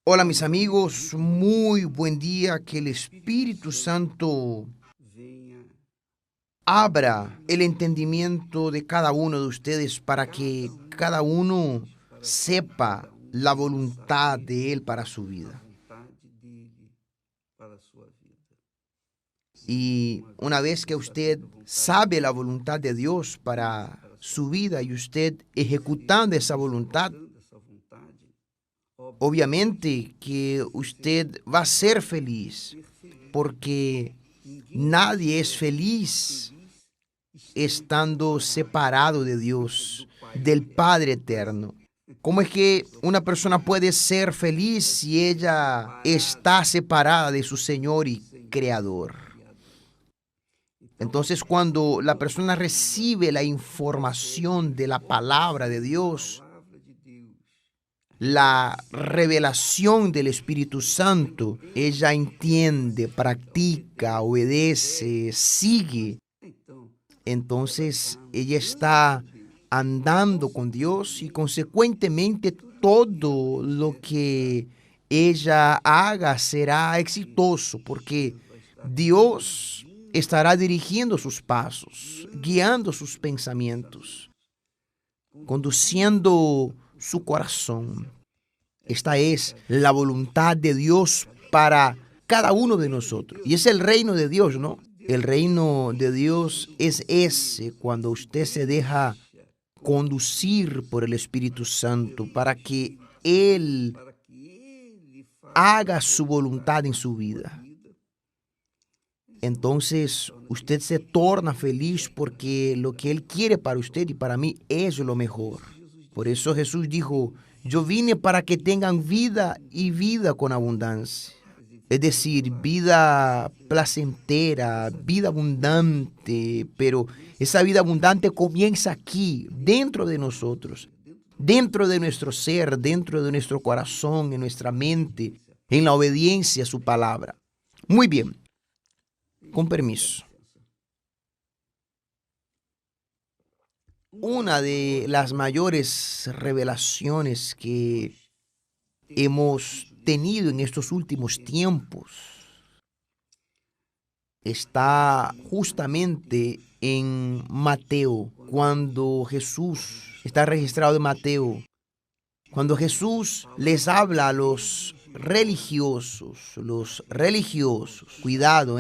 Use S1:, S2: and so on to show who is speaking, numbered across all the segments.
S1: Hola mis amigos, muy buen día, que el Espíritu Santo abra el entendimiento de cada uno de ustedes para que cada uno sepa la voluntad de Él para su vida. Y una vez que usted sabe la voluntad de Dios para su vida y usted ejecutando esa voluntad, obviamente que usted va a ser feliz, porque nadie es feliz estando separado de Dios, del Padre eterno. ¿Cómo es que una persona puede ser feliz si ella está separada de su Señor y Creador? Entonces, cuando la persona recibe la información de la palabra de Dios, la revelación del Espíritu Santo, ella entiende, practica, obedece, sigue. Entonces ella está andando con Dios y consecuentemente todo lo que ella haga será exitoso porque Dios estará dirigiendo sus pasos, guiando sus pensamientos, conduciendo su corazón. Esta es la voluntad de Dios para cada uno de nosotros. Y es el reino de Dios, ¿no? El reino de Dios es ese cuando usted se deja conducir por el Espíritu Santo para que Él haga su voluntad en su vida. Entonces usted se torna feliz porque lo que Él quiere para usted y para mí es lo mejor. Por eso Jesús dijo, yo vine para que tengan vida y vida con abundancia. Es decir, vida placentera, vida abundante, pero esa vida abundante comienza aquí, dentro de nosotros, dentro de nuestro ser, dentro de nuestro corazón, en nuestra mente, en la obediencia a su palabra. Muy bien, con permiso. Una de las mayores revelaciones que hemos tenido en estos últimos tiempos está justamente en Mateo, cuando Jesús está registrado en Mateo, cuando Jesús les habla a los religiosos, cuidado,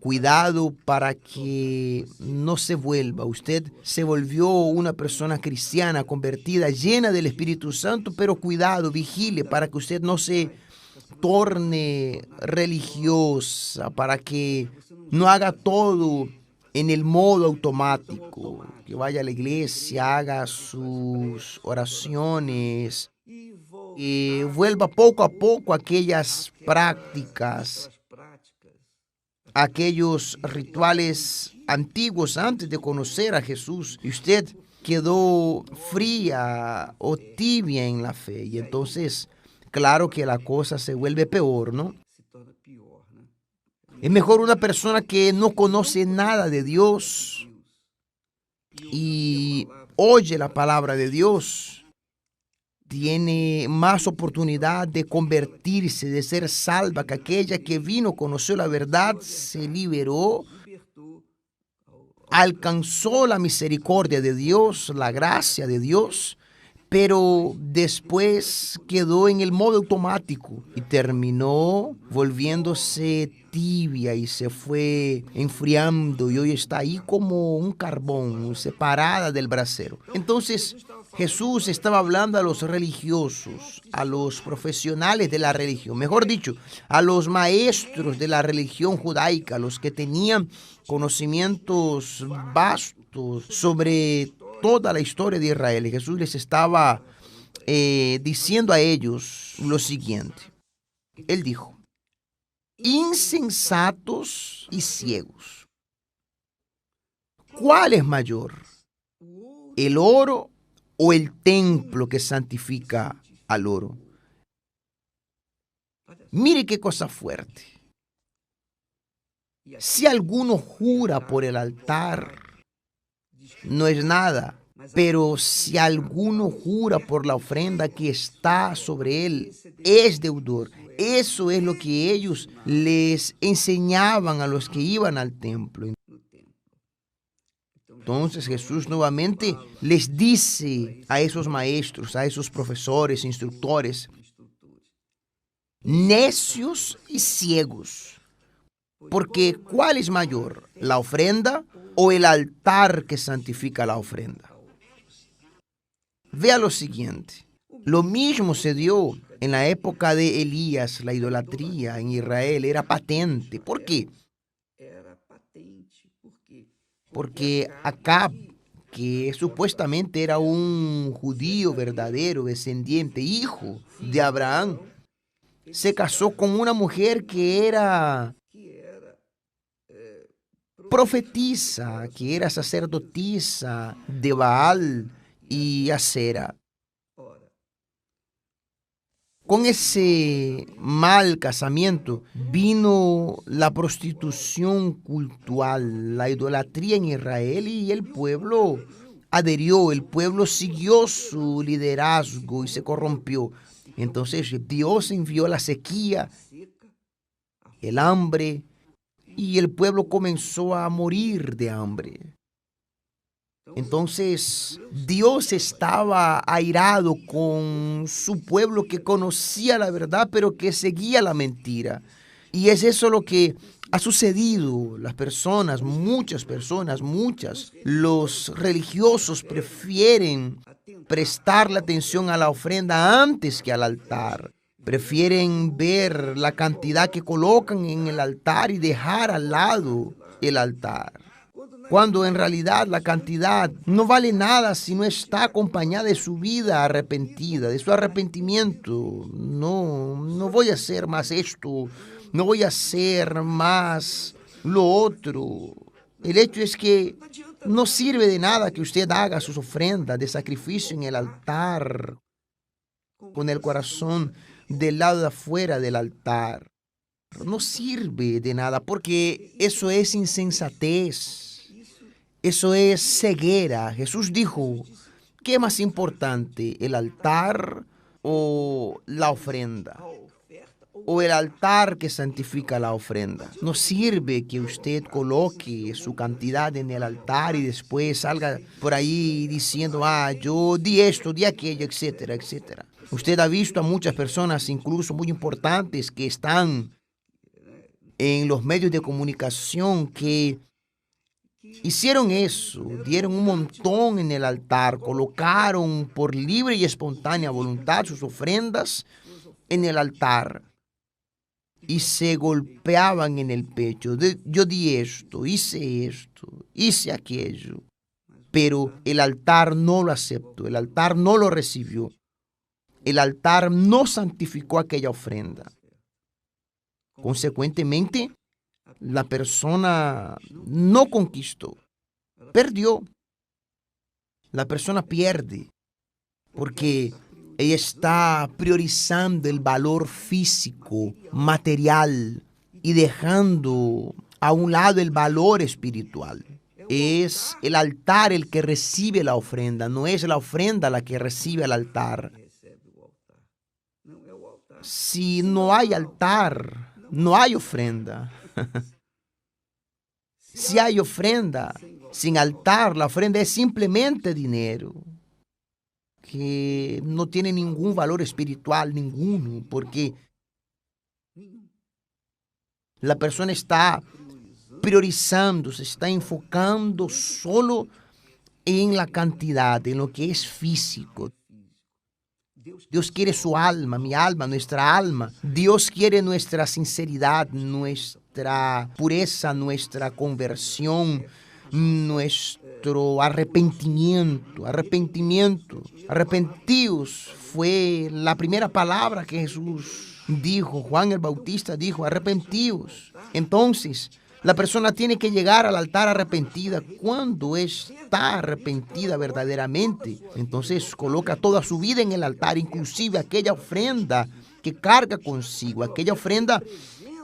S1: cuidado para que no se vuelva. Usted se volvió una persona cristiana, convertida, llena del Espíritu Santo, pero cuidado, vigile para que usted no se torne religiosa, para que no haga todo en el modo automático, que vaya a la iglesia, haga sus oraciones, y vuelva poco a poco a aquellas prácticas, aquellos rituales antiguos antes de conocer a Jesús. Y usted quedó fría o tibia en la fe. Y entonces, claro que la cosa se vuelve peor, ¿no? Es mejor una persona que no conoce nada de Dios y oye la palabra de Dios. Tiene más oportunidad de convertirse, de ser salva, que aquella que vino, conoció la verdad, se liberó, alcanzó la misericordia de Dios, la gracia de Dios, pero después quedó en el modo automático y terminó volviéndose tibia y se fue enfriando y hoy está ahí como un carbón, separada del brasero. Entonces Jesús estaba hablando a los religiosos, a los profesionales de la religión, mejor dicho, a los maestros de la religión judaica, a los que tenían conocimientos vastos sobre toda la historia de Israel. Y Jesús les estaba diciendo a ellos lo siguiente. Él dijo, insensatos y ciegos, ¿cuál es mayor? ¿El oro o el templo que santifica al oro? Mire qué cosa fuerte. Si alguno jura por el altar, no es nada. Pero si alguno jura por la ofrenda que está sobre él, es deudor. Eso es lo que ellos les enseñaban a los que iban al templo. Entonces Jesús nuevamente les dice a esos maestros, a esos profesores, instructores, necios y ciegos. Porque ¿cuál es mayor, la ofrenda o el altar que santifica la ofrenda? Vea lo siguiente. Lo mismo se dio en la época de Elías. La idolatría en Israel era patente. ¿Por qué? Porque Acab, que supuestamente era un judío verdadero, descendiente, hijo de Abraham, se casó con una mujer que era profetisa, que era sacerdotisa de Baal y Acera. Con ese mal casamiento vino la prostitución cultural, la idolatría en Israel, y el pueblo adherió, el pueblo siguió su liderazgo y se corrompió. Entonces Dios envió la sequía, el hambre, y el pueblo comenzó a morir de hambre. Entonces Dios estaba airado con su pueblo que conocía la verdad, pero que seguía la mentira. Y es eso lo que ha sucedido. Las personas, muchas, los religiosos prefieren prestarle atención a la ofrenda antes que al altar. Prefieren ver la cantidad que colocan en el altar y dejar al lado el altar, cuando en realidad la cantidad no vale nada si no está acompañada de su vida arrepentida, de su arrepentimiento. No voy a hacer más esto, no voy a hacer más lo otro. El hecho es que no sirve de nada que usted haga sus ofrendas de sacrificio en el altar, con el corazón del lado de afuera del altar. No sirve de nada porque eso es insensatez. Eso es ceguera. Jesús dijo, ¿qué es más importante, el altar o la ofrenda? O el altar que santifica la ofrenda. No sirve que usted coloque su cantidad en el altar y después salga por ahí diciendo, yo di esto, di aquello, etcétera, etcétera. Usted ha visto a muchas personas, incluso muy importantes, que están en los medios de comunicación, que hicieron eso, dieron un montón en el altar, colocaron por libre y espontánea voluntad sus ofrendas en el altar y se golpeaban en el pecho. Yo di esto, hice aquello, pero el altar no lo aceptó, el altar no lo recibió, el altar no santificó aquella ofrenda. Consecuentemente, la persona no conquistó, perdió. La persona pierde porque ella está priorizando el valor físico, material, y dejando a un lado el valor espiritual. Es el altar el que recibe la ofrenda, no es la ofrenda la que recibe el altar. Si no hay altar, no hay ofrenda. Si hay ofrenda sin altar, la ofrenda es simplemente dinero, que no tiene ningún valor espiritual, ninguno, porque la persona está priorizando, se está enfocando solo en la cantidad, en lo que es físico. Dios quiere su alma, mi alma, nuestra alma. Dios quiere nuestra sinceridad, nuestra pureza, nuestra conversión, nuestro arrepentimiento. Arrepentíos fue la primera palabra que Jesús dijo. Juan el Bautista dijo, arrepentíos. Entonces, la persona tiene que llegar al altar arrepentida. Cuando está arrepentida verdaderamente, entonces coloca toda su vida en el altar, inclusive aquella ofrenda que carga consigo. Aquella ofrenda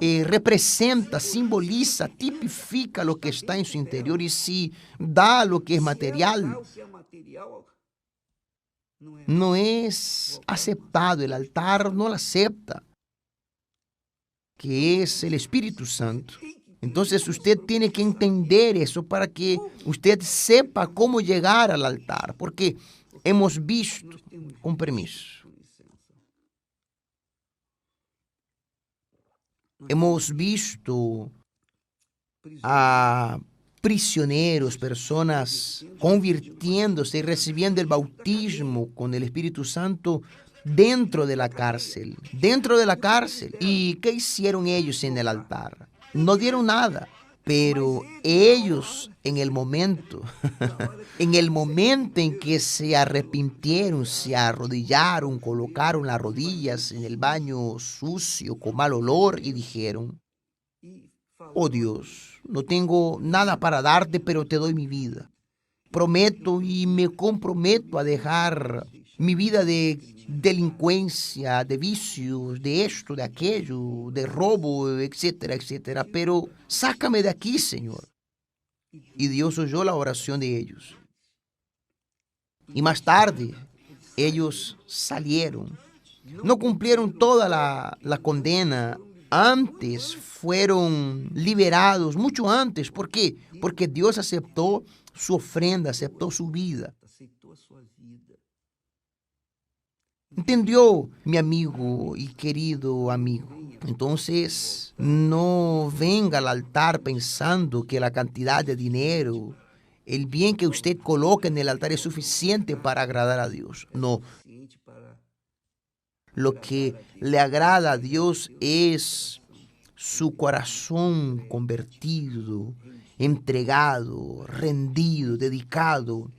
S1: representa, simboliza, tipifica lo que está en su interior, y si da lo que es material, no es aceptado, el altar no lo acepta, que es el Espíritu Santo. Entonces usted tiene que entender eso para que usted sepa cómo llegar al altar, porque hemos visto, con permiso, hemos visto a prisioneros, personas convirtiéndose y recibiendo el bautismo con el Espíritu Santo dentro de la cárcel, dentro de la cárcel. ¿Y qué hicieron ellos en el altar? No dieron nada, pero ellos en el momento, en el momento en que se arrepintieron, se arrodillaron, colocaron las rodillas en el baño sucio con mal olor y dijeron: oh Dios, no tengo nada para darte, pero te doy mi vida. Prometo y me comprometo a dejar mi vida de delincuencia, de vicios, de esto, de aquello, de robo, etcétera, etcétera. Pero sácame de aquí, Señor. Y Dios oyó la oración de ellos. Y más tarde, ellos salieron. No cumplieron toda la condena. Antes fueron liberados, mucho antes. ¿Por qué? Porque Dios aceptó su ofrenda, aceptó su vida. ¿Entendió, mi amigo y querido amigo? Entonces, no venga al altar pensando que la cantidad de dinero, el bien que usted coloca en el altar es suficiente para agradar a Dios. No. Lo que le agrada a Dios es su corazón convertido, entregado, rendido, dedicado.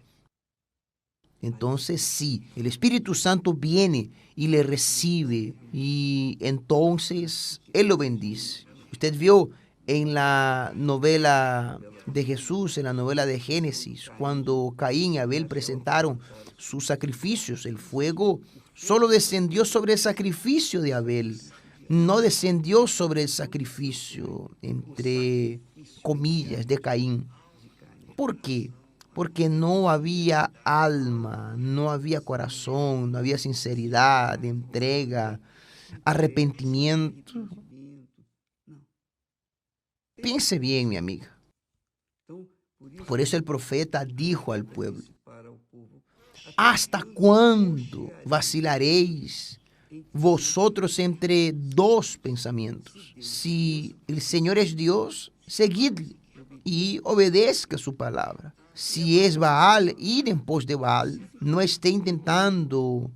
S1: Entonces sí, el Espíritu Santo viene y le recibe y entonces Él lo bendice. Usted vio en la novela de Jesús, en la novela de Génesis, cuando Caín y Abel presentaron sus sacrificios, el fuego solo descendió sobre el sacrificio de Abel, no descendió sobre el sacrificio, entre comillas, de Caín. ¿Por qué? Porque no había alma, no había corazón, no había sinceridad, entrega, arrepentimiento. Piense bien, mi amiga. Por eso el profeta dijo al pueblo: ¿hasta cuándo vacilaréis vosotros entre dos pensamientos? Si el Señor es Dios, seguidle y obedezca su palabra. Si es Baal, id en pos de Baal. No esté intentando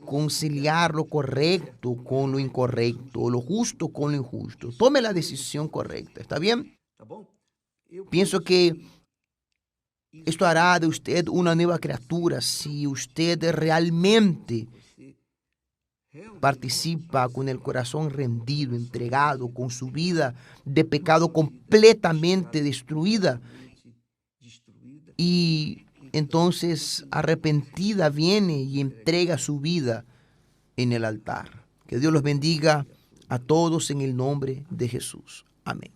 S1: conciliar lo correcto con lo incorrecto, lo justo con lo injusto. Tome la decisión correcta, ¿está bien? Pienso que esto hará de usted una nueva criatura si usted realmente participa con el corazón rendido, entregado, con su vida de pecado completamente destruida y entonces arrepentida viene y entrega su vida en el altar. Que Dios los bendiga a todos en el nombre de Jesús. Amén.